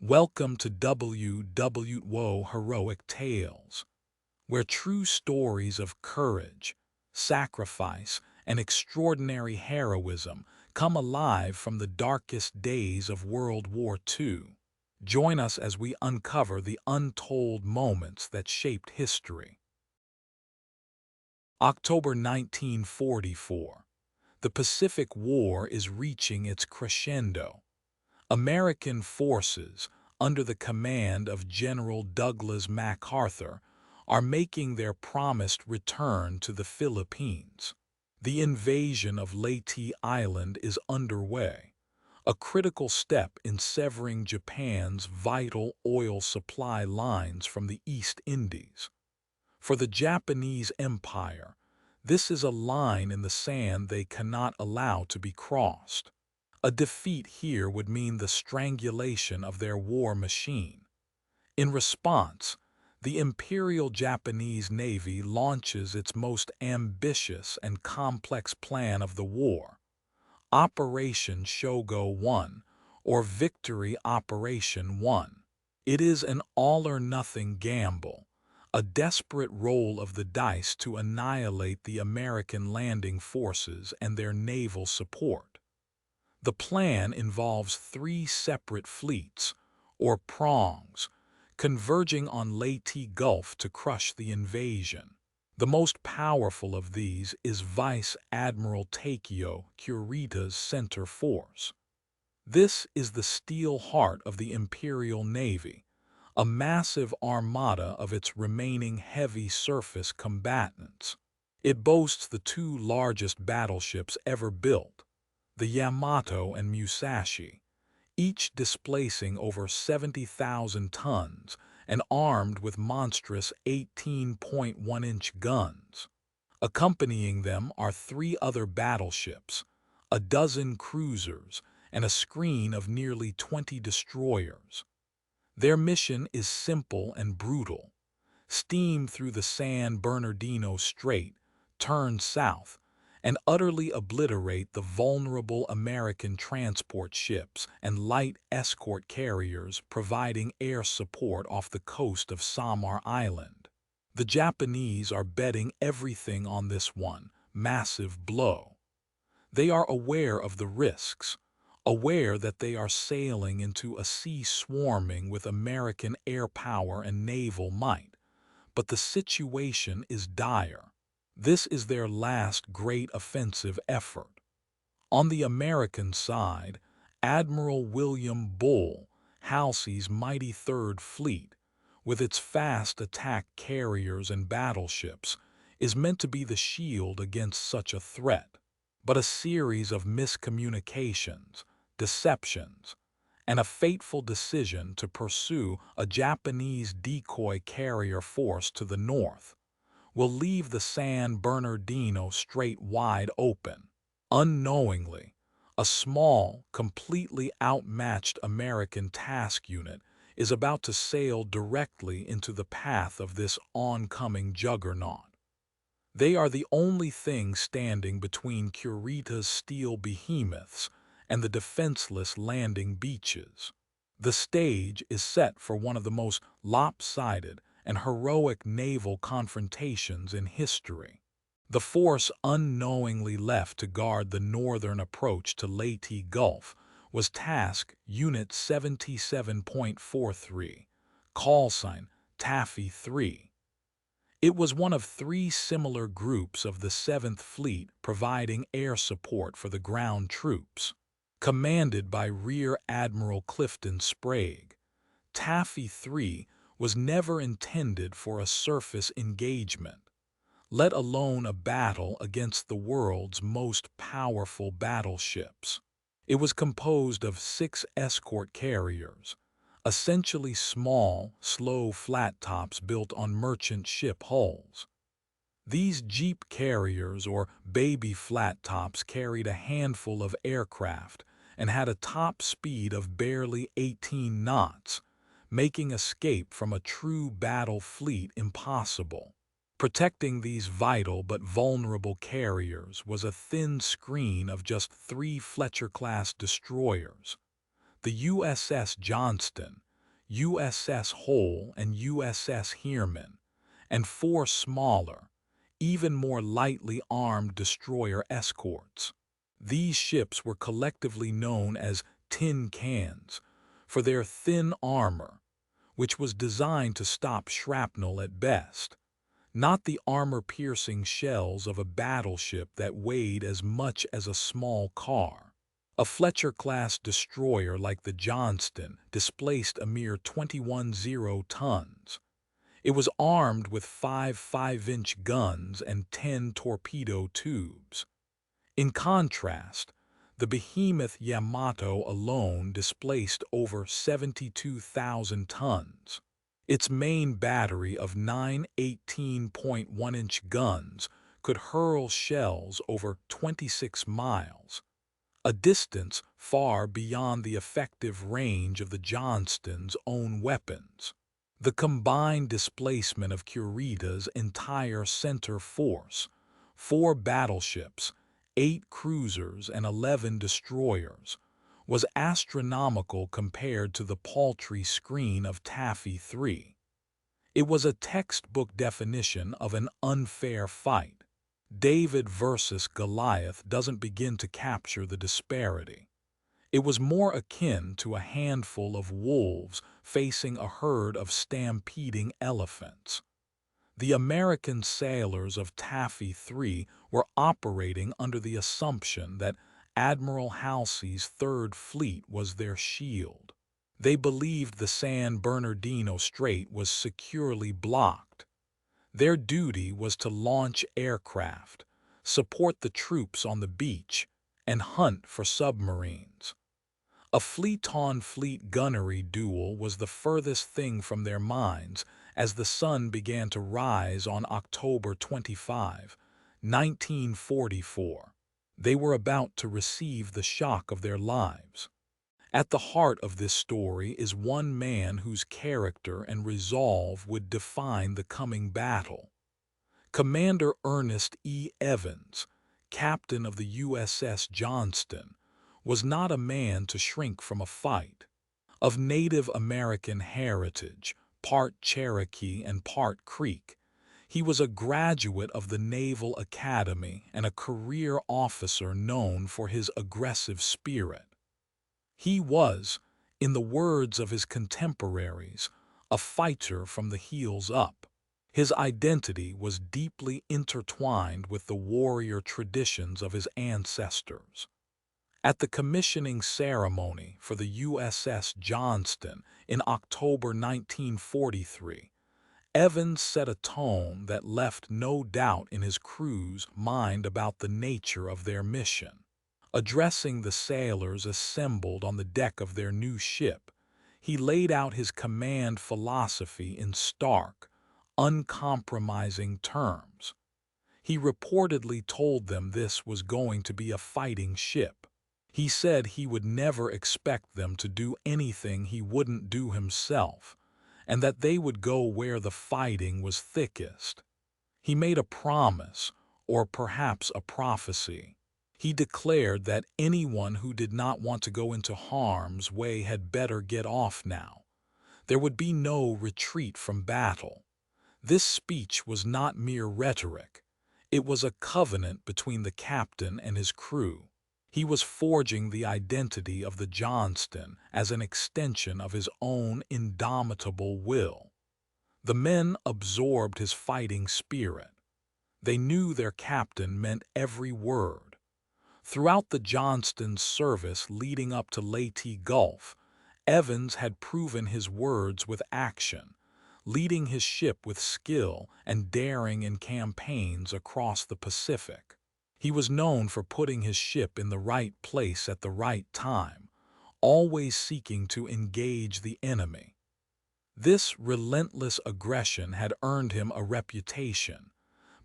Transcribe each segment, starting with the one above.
Welcome to Heroic Tales, where true stories of courage, sacrifice, and extraordinary heroism come alive from the darkest days of World War II. Join us as we uncover the untold moments that shaped history. October 1944. The Pacific War is reaching its crescendo. American forces, under the command of General Douglas MacArthur, are making their promised return to the Philippines. The invasion of Leyte Island is underway, a critical step in severing Japan's vital oil supply lines from the East Indies. For the Japanese Empire, this is a line in the sand they cannot allow to be crossed. A defeat here would mean the strangulation of their war machine. In response, the Imperial Japanese Navy launches its most ambitious and complex plan of the war, Operation Shogo 1, or Victory Operation 1. It is an all-or-nothing gamble, a desperate roll of the dice to annihilate the American landing forces and their naval support. The plan involves three separate fleets, or prongs, converging on Leyte Gulf to crush the invasion. The most powerful of these is Vice Admiral Takeo Kurita's center force. This is the steel heart of the Imperial Navy, a massive armada of its remaining heavy surface combatants. It boasts the two largest battleships ever built, the Yamato and Musashi, each displacing over 70,000 tons and armed with monstrous 18.1-inch guns. Accompanying them are three other battleships, a dozen cruisers, and a screen of nearly 20 destroyers. Their mission is simple and brutal: steam through the San Bernardino Strait, turn south, and utterly obliterate the vulnerable American transport ships and light escort carriers providing air support off the coast of Samar Island. The Japanese are betting everything on this one massive blow. They are aware of the risks, aware that they are sailing into a sea swarming with American air power and naval might. But the situation is dire. This is their last great offensive effort. On the American side, Admiral William Bull, Halsey's mighty Third Fleet, with its fast attack carriers and battleships, is meant to be the shield against such a threat. But a series of miscommunications, deceptions, and a fateful decision to pursue a Japanese decoy carrier force to the north will leave the San Bernardino Strait wide open. Unknowingly, a small, completely outmatched American task unit is about to sail directly into the path of this oncoming juggernaut. They are the only thing standing between Kurita's steel behemoths and the defenseless landing beaches. The stage is set for one of the most lopsided and heroic naval confrontations in history. The force unknowingly left to guard the northern approach to Leyte Gulf was Task Unit 77.43, callsign Taffy 3. It was one of three similar groups of the 7th Fleet providing air support for the ground troops. Commanded by Rear Admiral Clifton Sprague, Taffy 3 was never intended for a surface engagement, let alone a battle against the world's most powerful battleships. It was composed of 6 escort carriers, essentially small, slow flat-tops built on merchant ship hulls. These jeep carriers or baby flat-tops carried a handful of aircraft and had a top speed of barely 18 knots, making escape from a true battle fleet impossible. Protecting these vital but vulnerable carriers was a thin screen of just 3 Fletcher-class destroyers, the USS Johnston USS Hull and USS Heermann, and 4 smaller, even more lightly armed destroyer escorts. These ships were collectively known as tin cans for their thin armor, which was designed to stop shrapnel at best, not the armor-piercing shells of a battleship that weighed as much as a small car. A Fletcher-class destroyer like the Johnston displaced a mere 21 tons. It was armed with 5 5-inch guns and 10 torpedo tubes. In contrast, the behemoth Yamato alone displaced over 72,000 tons. Its main battery of 9 18.1-inch guns could hurl shells over 26 miles, a distance far beyond the effective range of the Johnston's own weapons. The combined displacement of Kurita's entire center force, 4 battleships, 8 cruisers, and 11 destroyers, was astronomical compared to the paltry screen of Taffy 3. It was a textbook definition of an unfair fight. David versus Goliath doesn't begin to capture the disparity. It was more akin to a handful of wolves facing a herd of stampeding elephants. The American sailors of Taffy 3 were operating under the assumption that Admiral Halsey's Third Fleet was their shield. They believed the San Bernardino Strait was securely blocked. Their duty was to launch aircraft, support the troops on the beach, and hunt for submarines. A fleet-on-fleet gunnery duel was the furthest thing from their minds as the sun began to rise on October 25, 1944. They were about to receive the shock of their lives. At the heart of this story is one man whose character and resolve would define the coming battle. Commander Ernest E. Evans, captain of the USS Johnston, was not a man to shrink from a fight. Of Native American heritage, part Cherokee and part Creek, he was a graduate of the Naval Academy and a career officer known for his aggressive spirit. He was, in the words of his contemporaries, a fighter from the heels up. His identity was deeply intertwined with the warrior traditions of his ancestors. At the commissioning ceremony for the USS Johnston in October 1943, Evans set a tone that left no doubt in his crew's mind about the nature of their mission. Addressing the sailors assembled on the deck of their new ship, he laid out his command philosophy in stark, uncompromising terms. He reportedly told them this was going to be a fighting ship. He said he would never expect them to do anything he wouldn't do himself, and that they would go where the fighting was thickest. He made a promise, or perhaps a prophecy. He declared that anyone who did not want to go into harm's way had better get off now. There would be no retreat from battle. This speech was not mere rhetoric. It was a covenant between the captain and his crew. He was forging the identity of the Johnston as an extension of his own indomitable will. The men absorbed his fighting spirit. They knew their captain meant every word. Throughout the Johnston's service leading up to Leyte Gulf, Evans had proven his words with action, leading his ship with skill and daring in campaigns across the Pacific. He was known for putting his ship in the right place at the right time, always seeking to engage the enemy. This relentless aggression had earned him a reputation,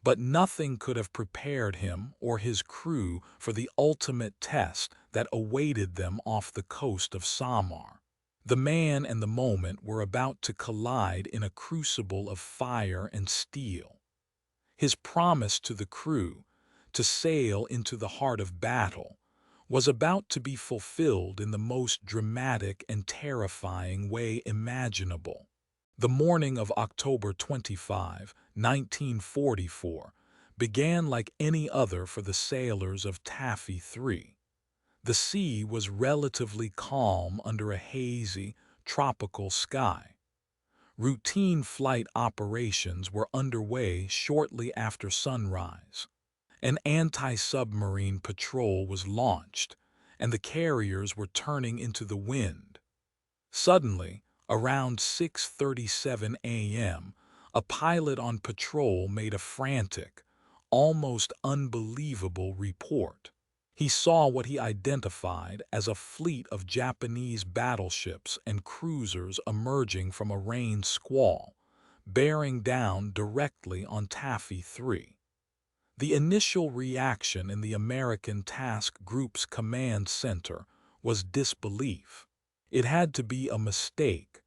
but nothing could have prepared him or his crew for the ultimate test that awaited them off the coast of Samar. The man and the moment were about to collide in a crucible of fire and steel. His promise to the crew, to sail into the heart of battle, was about to be fulfilled in the most dramatic and terrifying way imaginable. The morning of October 25, 1944, began like any other for the sailors of Taffy 3. The sea was relatively calm under a hazy, tropical sky. Routine flight operations were underway shortly after sunrise. An anti-submarine patrol was launched, and the carriers were turning into the wind. Suddenly, around 6:37 a.m., a pilot on patrol made a frantic, almost unbelievable report. He saw what he identified as a fleet of Japanese battleships and cruisers emerging from a rain squall, bearing down directly on Taffy 3. The initial reaction in the American Task Group's command center was disbelief. It had to be a mistake.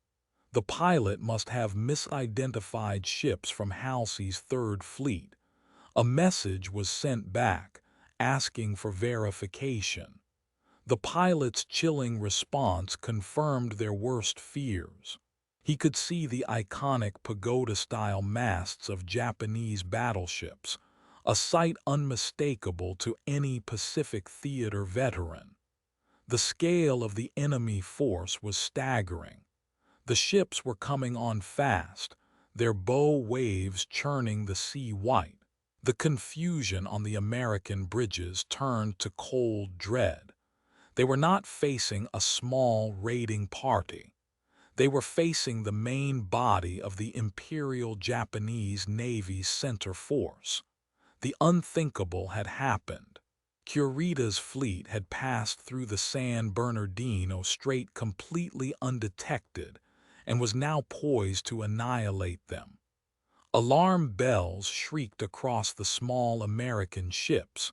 The pilot must have misidentified ships from Halsey's Third Fleet. A message was sent back, asking for verification. The pilot's chilling response confirmed their worst fears. He could see the iconic pagoda-style masts of Japanese battleships, a sight unmistakable to any Pacific Theater veteran. The scale of the enemy force was staggering. The ships were coming on fast, their bow waves churning the sea white. The confusion on the American bridges turned to cold dread. They were not facing a small raiding party. They were facing the main body of the Imperial Japanese Navy's center force. The unthinkable had happened. Kurita's fleet had passed through the San Bernardino Strait completely undetected and was now poised to annihilate them. Alarm bells shrieked across the small American ships.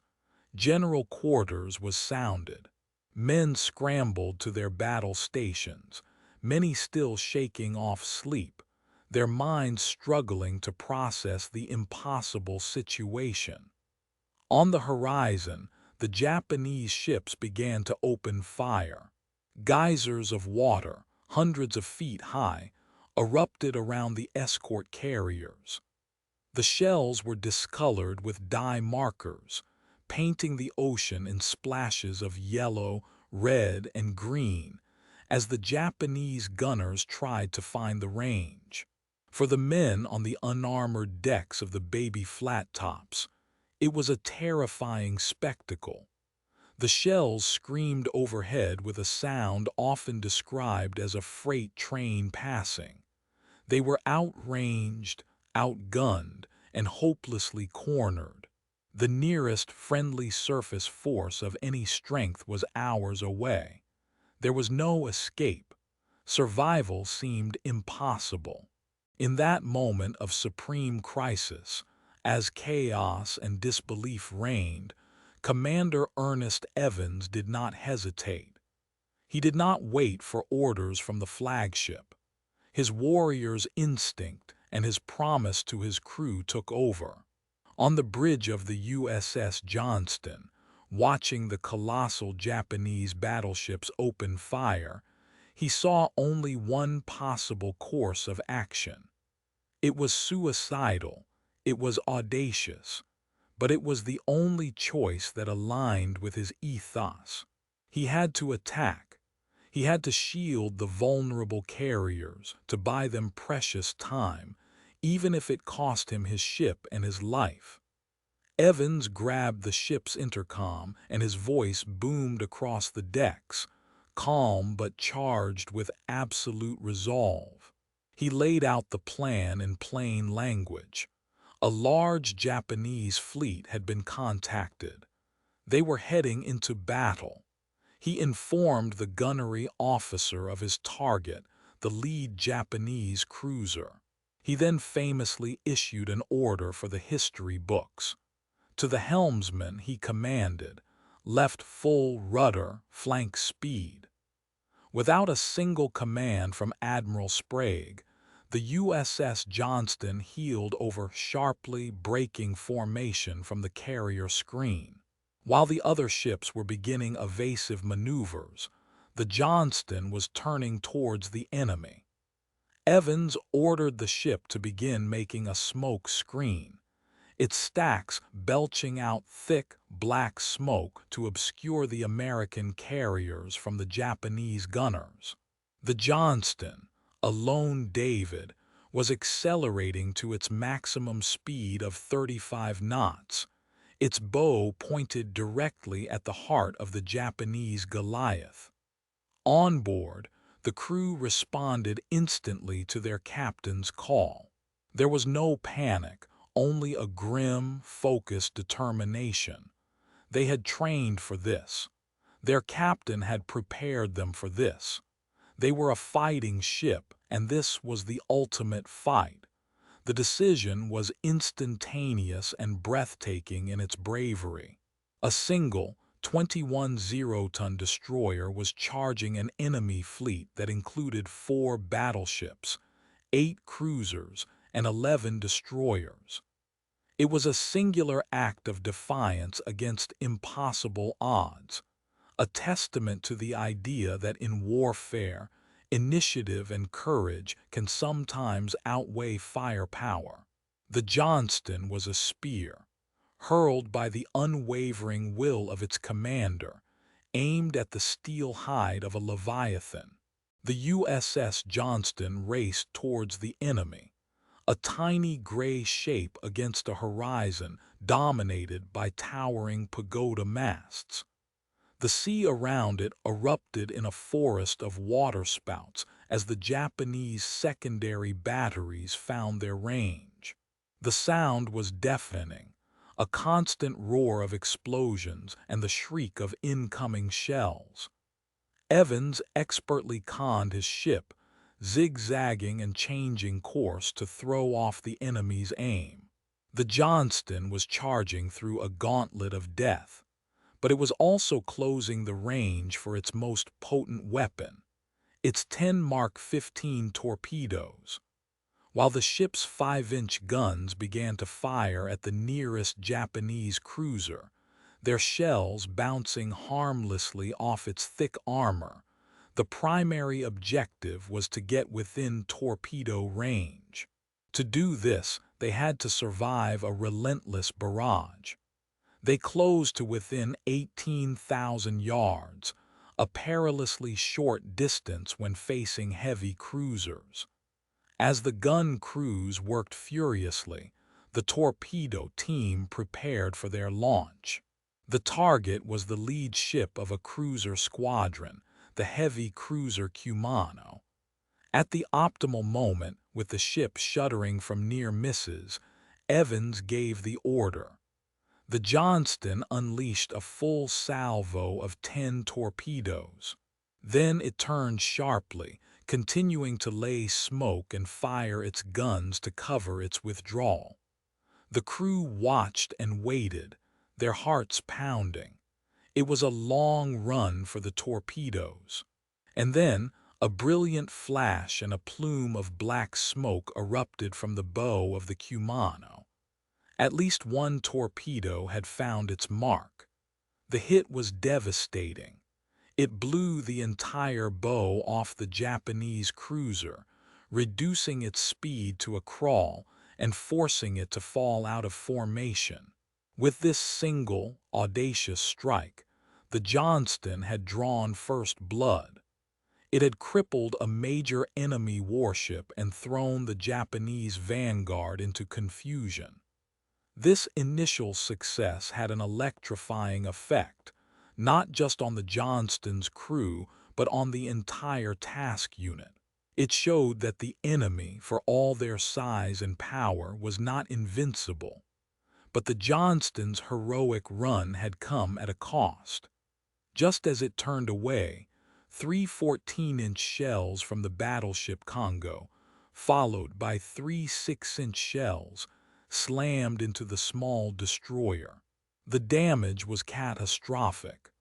General quarters was sounded. Men scrambled to their battle stations, many still shaking off sleep, their minds struggling to process the impossible situation. On the horizon, the Japanese ships began to open fire. Geysers of water, hundreds of feet high, erupted around the escort carriers. The shells were discolored with dye markers, painting the ocean in splashes of yellow, red, and green as the Japanese gunners tried to find the range. For the men on the unarmored decks of the baby flat tops, it was a terrifying spectacle. The shells screamed overhead with a sound often described as a freight train passing. They were outranged, outgunned, and hopelessly cornered. The nearest friendly surface force of any strength was hours away. There was no escape. Survival seemed impossible. In that moment of supreme crisis, as chaos and disbelief reigned, Commander Ernest Evans did not hesitate. He did not wait for orders from the flagship. His warrior's instinct and his promise to his crew took over. On the bridge of the USS Johnston, watching the colossal Japanese battleships open fire, he saw only one possible course of action. It was suicidal, it was audacious, but it was the only choice that aligned with his ethos. He had to attack. He had to shield the vulnerable carriers, to buy them precious time, even if it cost him his ship and his life. Evans grabbed the ship's intercom, and his voice boomed across the decks, calm but charged with absolute resolve. He laid out the plan in plain language. A large Japanese fleet had been contacted. They were heading into battle. He informed the gunnery officer of his target, the lead Japanese cruiser. He then famously issued an order for the history books. To the helmsman he commanded, "Left full rudder, flank speed." Without a single command from Admiral Sprague, the USS Johnston heeled over sharply breaking formation from the carrier screen. While the other ships were beginning evasive maneuvers, the Johnston was turning towards the enemy. Evans ordered the ship to begin making a smoke screen, its stacks belching out thick, black smoke to obscure the American carriers from the Japanese gunners. The Johnston, a lone David, was accelerating to its maximum speed of 35 knots, its bow pointed directly at the heart of the Japanese Goliath. On board, the crew responded instantly to their captain's call. There was no panic, only a grim, focused determination. They had trained for this. Their captain had prepared them for this. They were a fighting ship, and this was the ultimate fight. The decision was instantaneous and breathtaking in its bravery. A single, 21 zero-ton destroyer was charging an enemy fleet that included 4 battleships, 8 cruisers, and 11 destroyers. It was a singular act of defiance against impossible odds, a testament to the idea that in warfare, initiative and courage can sometimes outweigh firepower. The Johnston was a spear, hurled by the unwavering will of its commander, aimed at the steel hide of a leviathan. The USS Johnston raced towards the enemy, a tiny gray shape against a horizon dominated by towering pagoda masts. The sea around it erupted in a forest of waterspouts as the Japanese secondary batteries found their range. The sound was deafening, a constant roar of explosions and the shriek of incoming shells. Evans expertly conned his ship, zigzagging and changing course to throw off the enemy's aim. The Johnston was charging through a gauntlet of death, but it was also closing the range for its most potent weapon, its 10 Mark 15 torpedoes. While the ship's 5-inch guns began to fire at the nearest Japanese cruiser, their shells bouncing harmlessly off its thick armor, the primary objective was to get within torpedo range. To do this, they had to survive a relentless barrage. They closed to within 18,000 yards, a perilously short distance when facing heavy cruisers. As the gun crews worked furiously, the torpedo team prepared for their launch. The target was the lead ship of a cruiser squadron, the heavy cruiser Yamato. At the optimal moment, with the ship shuddering from near misses, Evans gave the order. The Johnston unleashed a full salvo of 10 torpedoes. Then it turned sharply, continuing to lay smoke and fire its guns to cover its withdrawal. The crew watched and waited, their hearts pounding. It was a long run for the torpedoes. And then, a brilliant flash and a plume of black smoke erupted from the bow of the Yamato. At least one torpedo had found its mark. The hit was devastating. It blew the entire bow off the Japanese cruiser, reducing its speed to a crawl and forcing it to fall out of formation. With this single, audacious strike, the Johnston had drawn first blood. It had crippled a major enemy warship and thrown the Japanese vanguard into confusion. This initial success had an electrifying effect, not just on the Johnston's crew, but on the entire task unit. It showed that the enemy, for all their size and power, was not invincible. But the Johnston's heroic run had come at a cost. Just as it turned away, 3 14-inch shells from the battleship Congo, followed by 3 6-inch shells, slammed into the small destroyer. The damage was catastrophic.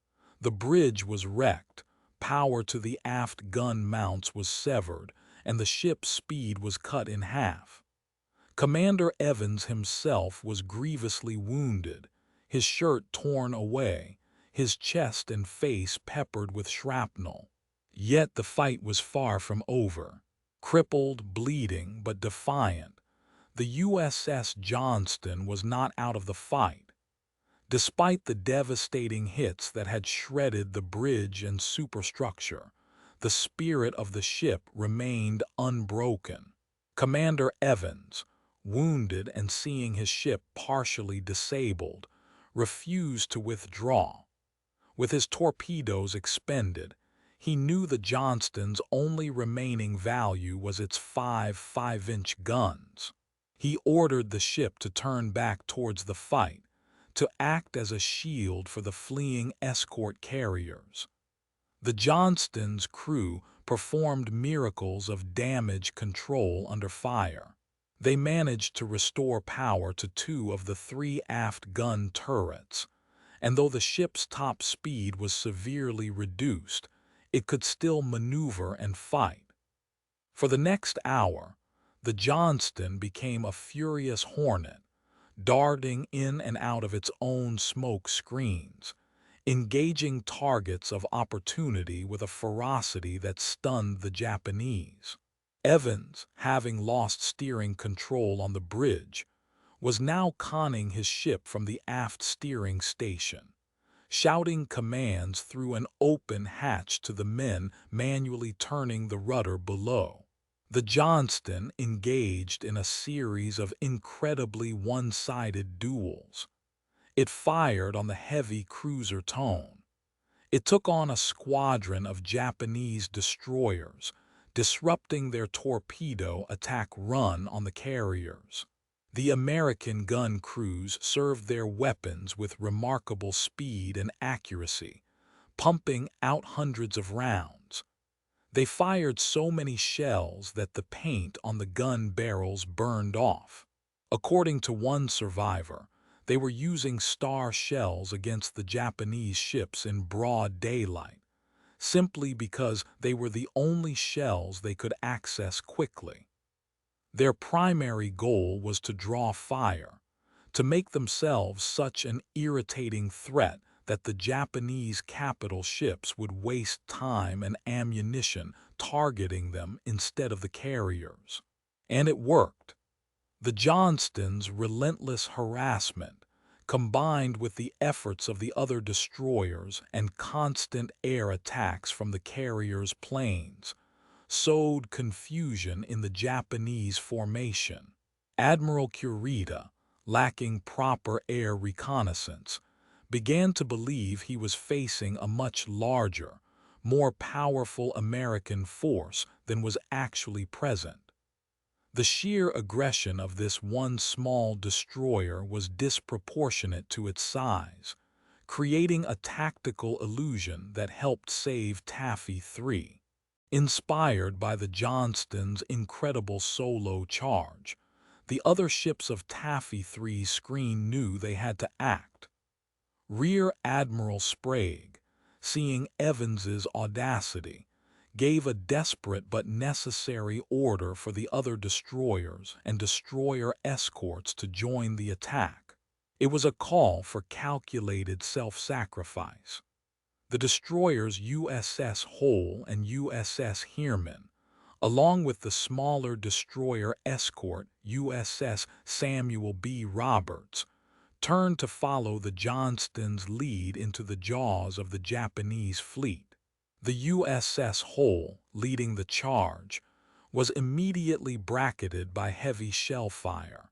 The bridge was wrecked, power to the aft gun mounts was severed, and the ship's speed was cut in half. Commander Evans himself was grievously wounded, his shirt torn away, his chest and face peppered with shrapnel. Yet the fight was far from over. Crippled, bleeding, but defiant, the USS Johnston was not out of the fight. Despite the devastating hits that had shredded the bridge and superstructure, the spirit of the ship remained unbroken. Commander Evans, wounded and seeing his ship partially disabled, refused to withdraw. With his torpedoes expended, he knew the Johnston's only remaining value was its 5-inch guns. He ordered the ship to turn back towards the fight, to act as a shield for the fleeing escort carriers. The Johnston's crew performed miracles of damage control under fire. They managed to restore power to 2 of the 3 aft gun turrets, and though the ship's top speed was severely reduced, it could still maneuver and fight. For the next hour, the Johnston became a furious hornet, darting in and out of its own smoke screens, engaging targets of opportunity with a ferocity that stunned the Japanese. Evans, having lost steering control on the bridge, was now conning his ship from the aft steering station, shouting commands through an open hatch to the men manually turning the rudder below. The Johnston engaged in a series of incredibly one-sided duels. It fired on the heavy cruiser tone. It took on a squadron of Japanese destroyers, disrupting their torpedo attack run on the carriers. The American gun crews served their weapons with remarkable speed and accuracy, pumping out hundreds of rounds. They fired so many shells that the paint on the gun barrels burned off. According to one survivor, they were using star shells against the Japanese ships in broad daylight, simply because they were the only shells they could access quickly. Their primary goal was to draw fire, to make themselves such an irritating threat that the Japanese capital ships would waste time and ammunition targeting them instead of the carriers. And it worked. The Johnston's relentless harassment, combined with the efforts of the other destroyers and constant air attacks from the carriers' planes, sowed confusion in the Japanese formation. Admiral Kurita, lacking proper air reconnaissance, began to believe he was facing a much larger, more powerful American force than was actually present. The sheer aggression of this one small destroyer was disproportionate to its size, creating a tactical illusion that helped save Taffy 3. Inspired by the Johnston's incredible solo charge, the other ships of Taffy 3's screen knew they had to act. Rear Admiral Sprague, seeing Evans's audacity, gave a desperate but necessary order for the other destroyers and destroyer escorts to join the attack. It was a call for calculated self-sacrifice. The destroyers USS Hole and USS Heerman, along with the smaller destroyer escort USS Samuel B. Roberts, turned to follow the Johnston's lead into the jaws of the Japanese fleet. The USS Hole, leading the charge, was immediately bracketed by heavy shell fire.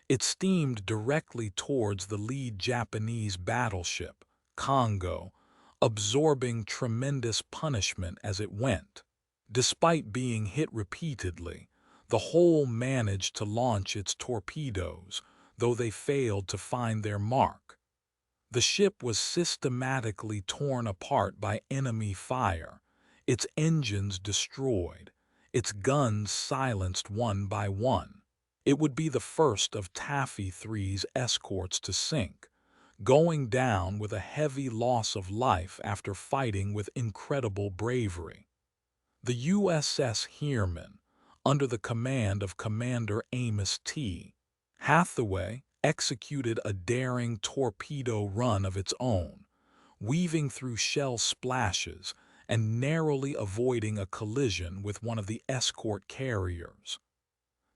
It steamed directly towards the lead Japanese battleship, Congo, absorbing tremendous punishment as it went. Despite being hit repeatedly, the Hole managed to launch its torpedoes, though they failed to find their mark. The ship was systematically torn apart by enemy fire, its engines destroyed, its guns silenced one by one. It would be the first of Taffy 3's escorts to sink, going down with a heavy loss of life after fighting with incredible bravery. The USS Heerman, under the command of Commander Ernest E. Hathaway, executed a daring torpedo run of its own, weaving through shell splashes and narrowly avoiding a collision with one of the escort carriers.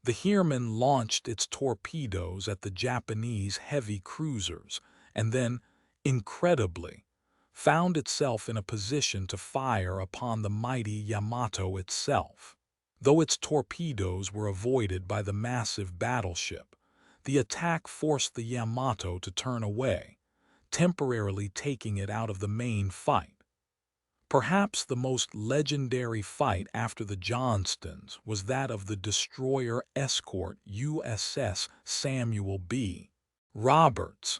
The Heermann launched its torpedoes at the Japanese heavy cruisers and then, incredibly, found itself in a position to fire upon the mighty Yamato itself. Though its torpedoes were avoided by the massive battleship, the attack forced the Yamato to turn away, temporarily taking it out of the main fight. Perhaps the most legendary fight after the Johnstons was that of the destroyer escort USS Samuel B. Roberts.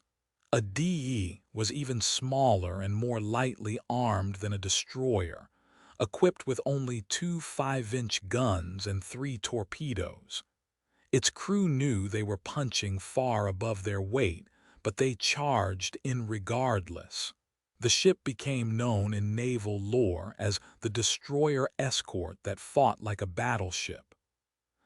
A DE was even smaller and more lightly armed than a destroyer, equipped with only two 5-inch guns and 3 torpedoes. Its crew knew they were punching far above their weight, but they charged in regardless. The ship became known in naval lore as the destroyer escort that fought like a battleship.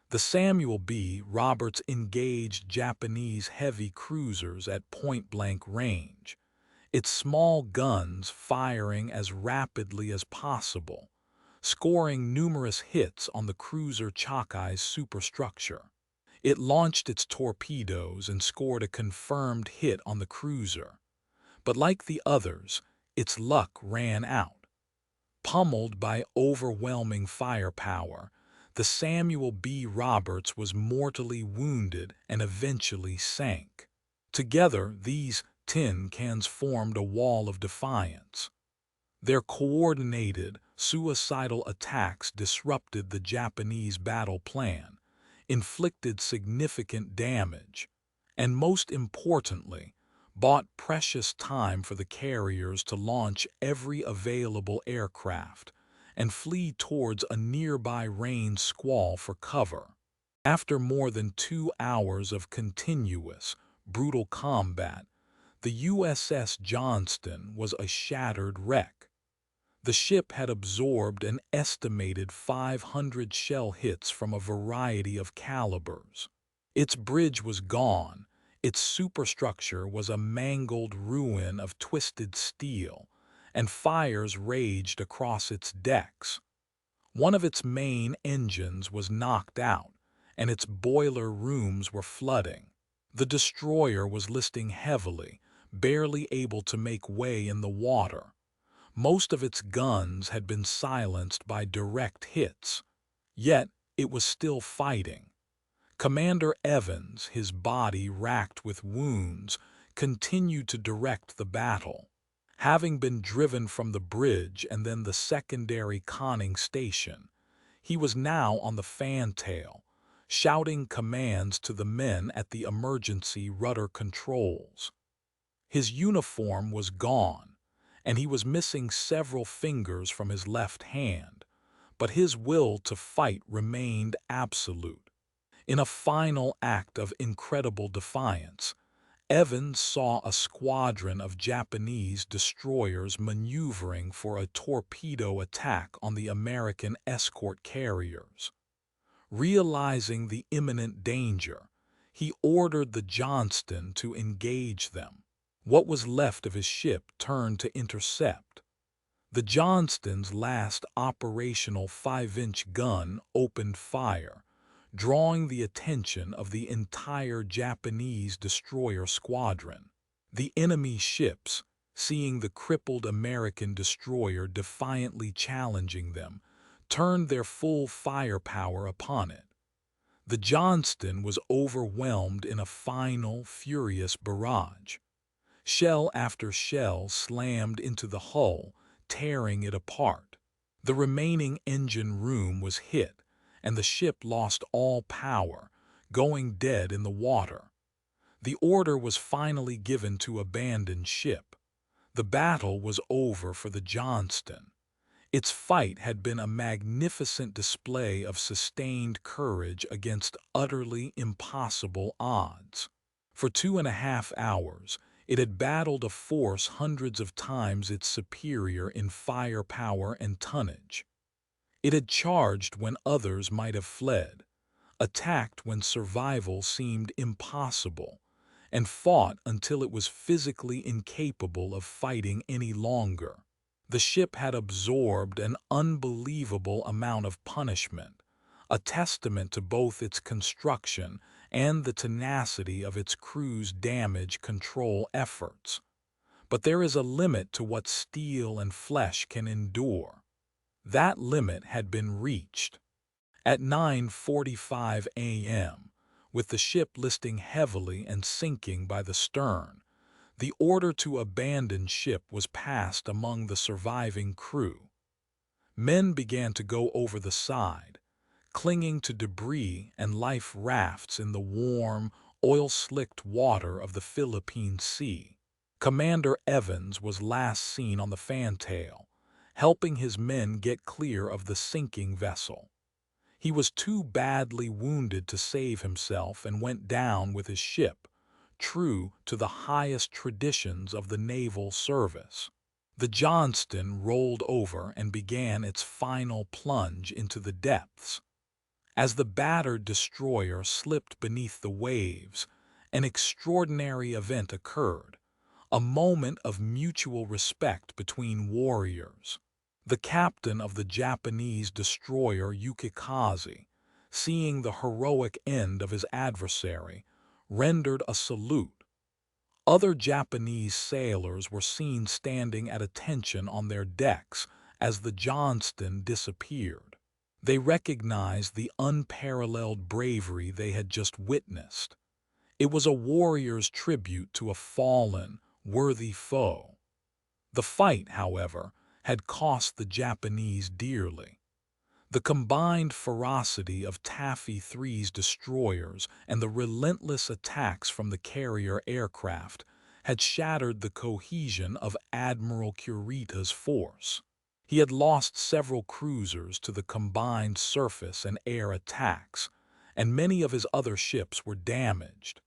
The Samuel B. Roberts engaged Japanese heavy cruisers at point-blank range, its small guns firing as rapidly as possible, scoring numerous hits on the cruiser Chakai's superstructure. It launched its torpedoes and scored a confirmed hit on the cruiser. But like the others, its luck ran out. Pummeled by overwhelming firepower, the Samuel B. Roberts was mortally wounded and eventually sank. Together, these tin cans formed a wall of defiance. Their coordinated, suicidal attacks disrupted the Japanese battle plan, inflicted significant damage, and most importantly, bought precious time for the carriers to launch every available aircraft and flee towards a nearby rain squall for cover. After more than 2 hours of continuous, brutal combat, the USS Johnston was a shattered wreck. The ship had absorbed an estimated 500 shell hits from a variety of calibers. Its bridge was gone, its superstructure was a mangled ruin of twisted steel, and fires raged across its decks. One of its main engines was knocked out, and its boiler rooms were flooding. The destroyer was listing heavily, barely able to make way in the water. Most of its guns had been silenced by direct hits, yet it was still fighting. Commander Evans, his body racked with wounds, continued to direct the battle. Having been driven from the bridge and then the secondary conning station, he was now on the fantail, shouting commands to the men at the emergency rudder controls. His uniform was gone, and he was missing several fingers from his left hand, but his will to fight remained absolute. In a final act of incredible defiance, Evans saw a squadron of Japanese destroyers maneuvering for a torpedo attack on the American escort carriers. Realizing the imminent danger, he ordered the Johnston to engage them. What was left of his ship turned to intercept. The Johnston's last operational 5-inch gun opened fire, drawing the attention of the entire Japanese destroyer squadron. The enemy ships, seeing the crippled American destroyer defiantly challenging them, turned their full firepower upon it. The Johnston was overwhelmed in a final, furious barrage. Shell after shell slammed into the hull, tearing it apart. The remaining engine room was hit, and the ship lost all power, going dead in the water. The order was finally given to abandon ship. The battle was over for the Johnston. Its fight had been a magnificent display of sustained courage against utterly impossible odds. For 2.5 hours, it had battled a force hundreds of times its superior in firepower and tonnage. It had charged when others might have fled, attacked when survival seemed impossible, and fought until it was physically incapable of fighting any longer. The ship had absorbed an unbelievable amount of punishment, a testament to both its construction and the tenacity of its crew's damage control efforts. But there is a limit to what steel and flesh can endure. That limit had been reached. At 9:45 a.m., with the ship listing heavily and sinking by the stern, the order to abandon ship was passed among the surviving crew. Men began to go over the side, clinging to debris and life rafts in the warm, oil-slicked water of the Philippine Sea. Commander Evans was last seen on the fantail, helping his men get clear of the sinking vessel. He was too badly wounded to save himself and went down with his ship, true to the highest traditions of the naval service. The Johnston rolled over and began its final plunge into the depths. As the battered destroyer slipped beneath the waves, an extraordinary event occurred, a moment of mutual respect between warriors. The captain of the Japanese destroyer Yukikaze, seeing the heroic end of his adversary, rendered a salute. Other Japanese sailors were seen standing at attention on their decks as the Johnston disappeared. They recognized the unparalleled bravery they had just witnessed. It was a warrior's tribute to a fallen, worthy foe. The fight, however, had cost the Japanese dearly. The combined ferocity of Taffy 3's destroyers and the relentless attacks from the carrier aircraft had shattered the cohesion of Admiral Kurita's force. He had lost several cruisers to the combined surface and air attacks, and many of his other ships were damaged.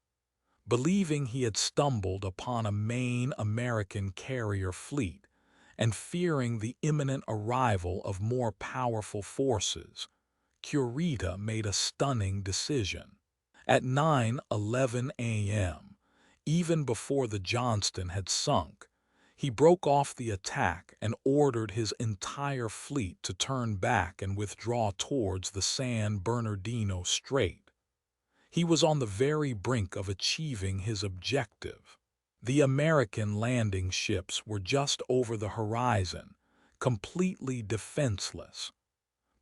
Believing he had stumbled upon a main American carrier fleet, and fearing the imminent arrival of more powerful forces, Kurita made a stunning decision. At 9:11 a.m., even before the Johnston had sunk, he broke off the attack and ordered his entire fleet to turn back and withdraw towards the San Bernardino Strait. He was on the very brink of achieving his objective. The American landing ships were just over the horizon, completely defenseless.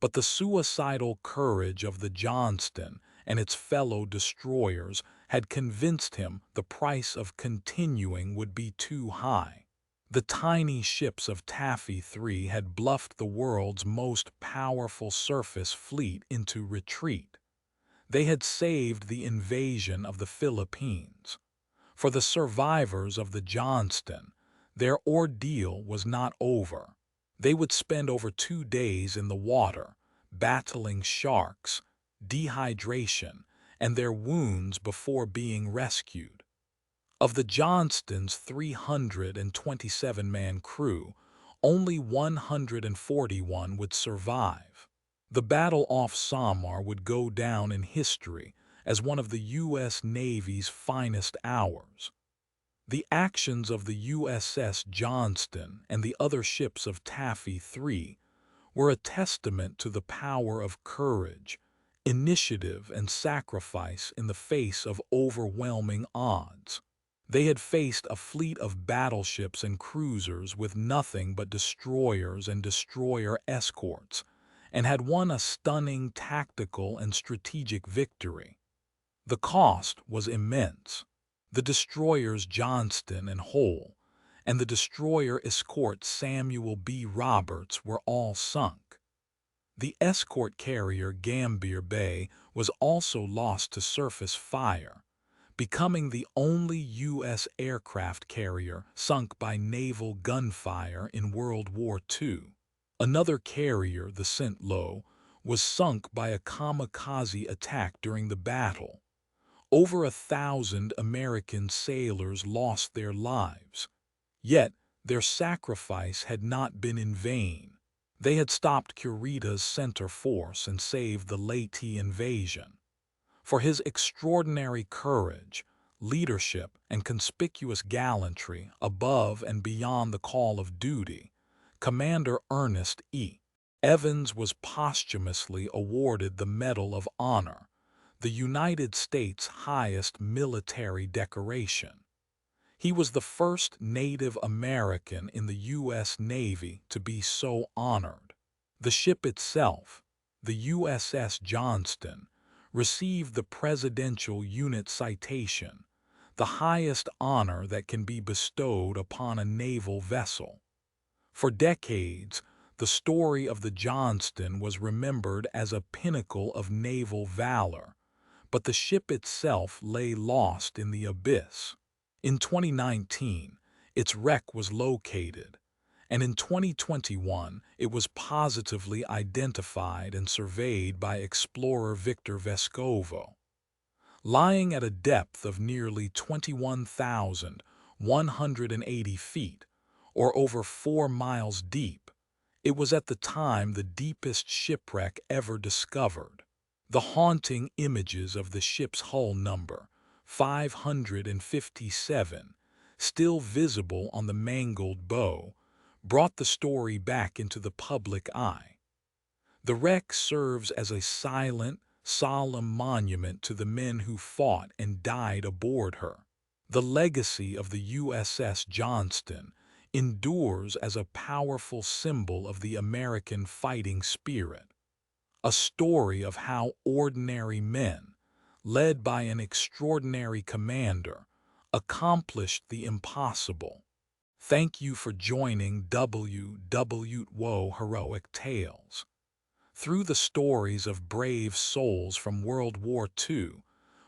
But the suicidal courage of the Johnston and its fellow destroyers had convinced him the price of continuing would be too high. The tiny ships of Taffy 3 had bluffed the world's most powerful surface fleet into retreat. They had saved the invasion of the Philippines. For the survivors of the Johnston, their ordeal was not over. They would spend over 2 days in the water, battling sharks, dehydration, and their wounds before being rescued. Of the Johnston's 327-man crew, only 141 would survive. The battle off Samar would go down in history as one of the U.S. Navy's finest hours. The actions of the USS Johnston and the other ships of Taffy 3 were a testament to the power of courage, initiative, and sacrifice in the face of overwhelming odds. They had faced a fleet of battleships and cruisers with nothing but destroyers and destroyer escorts, and had won a stunning tactical and strategic victory. The cost was immense. The destroyers Johnston and Hull and the destroyer escort Samuel B. Roberts were all sunk. The escort carrier Gambier Bay was also lost to surface fire, becoming the only U.S. aircraft carrier sunk by naval gunfire in World War II. Another carrier, the St. Lo, was sunk by a kamikaze attack during the battle. Over 1,000 American sailors lost their lives. Yet, their sacrifice had not been in vain. They had stopped Kurita's center force and saved the Leyte invasion. For his extraordinary courage, leadership, and conspicuous gallantry above and beyond the call of duty, Commander Ernest E. Evans was posthumously awarded the Medal of Honor, the United States' highest military decoration. He was the first Native American in the U.S. Navy to be so honored. The ship itself, the USS Johnston, received the Presidential Unit Citation, the highest honor that can be bestowed upon a naval vessel. For decades, the story of the Johnston was remembered as a pinnacle of naval valor, but the ship itself lay lost in the abyss. In 2019, its wreck was located, and in 2021, it was positively identified and surveyed by explorer Victor Vescovo. Lying at a depth of nearly 21,180 feet, or over 4 miles deep, it was at the time the deepest shipwreck ever discovered. The haunting images of the ship's hull number 557, still visible on the mangled bow, brought the story back into the public eye. The wreck serves as a silent, solemn monument to the men who fought and died aboard her. The legacy of the USS Johnston endures as a powerful symbol of the American fighting spirit, a story of how ordinary men, led by an extraordinary commander, accomplished the impossible. Thank you for joining WWWO Heroic Tales. Through the stories of brave souls from World War II,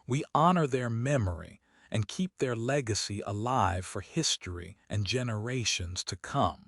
we honor their memory and keep their legacy alive for history and generations to come.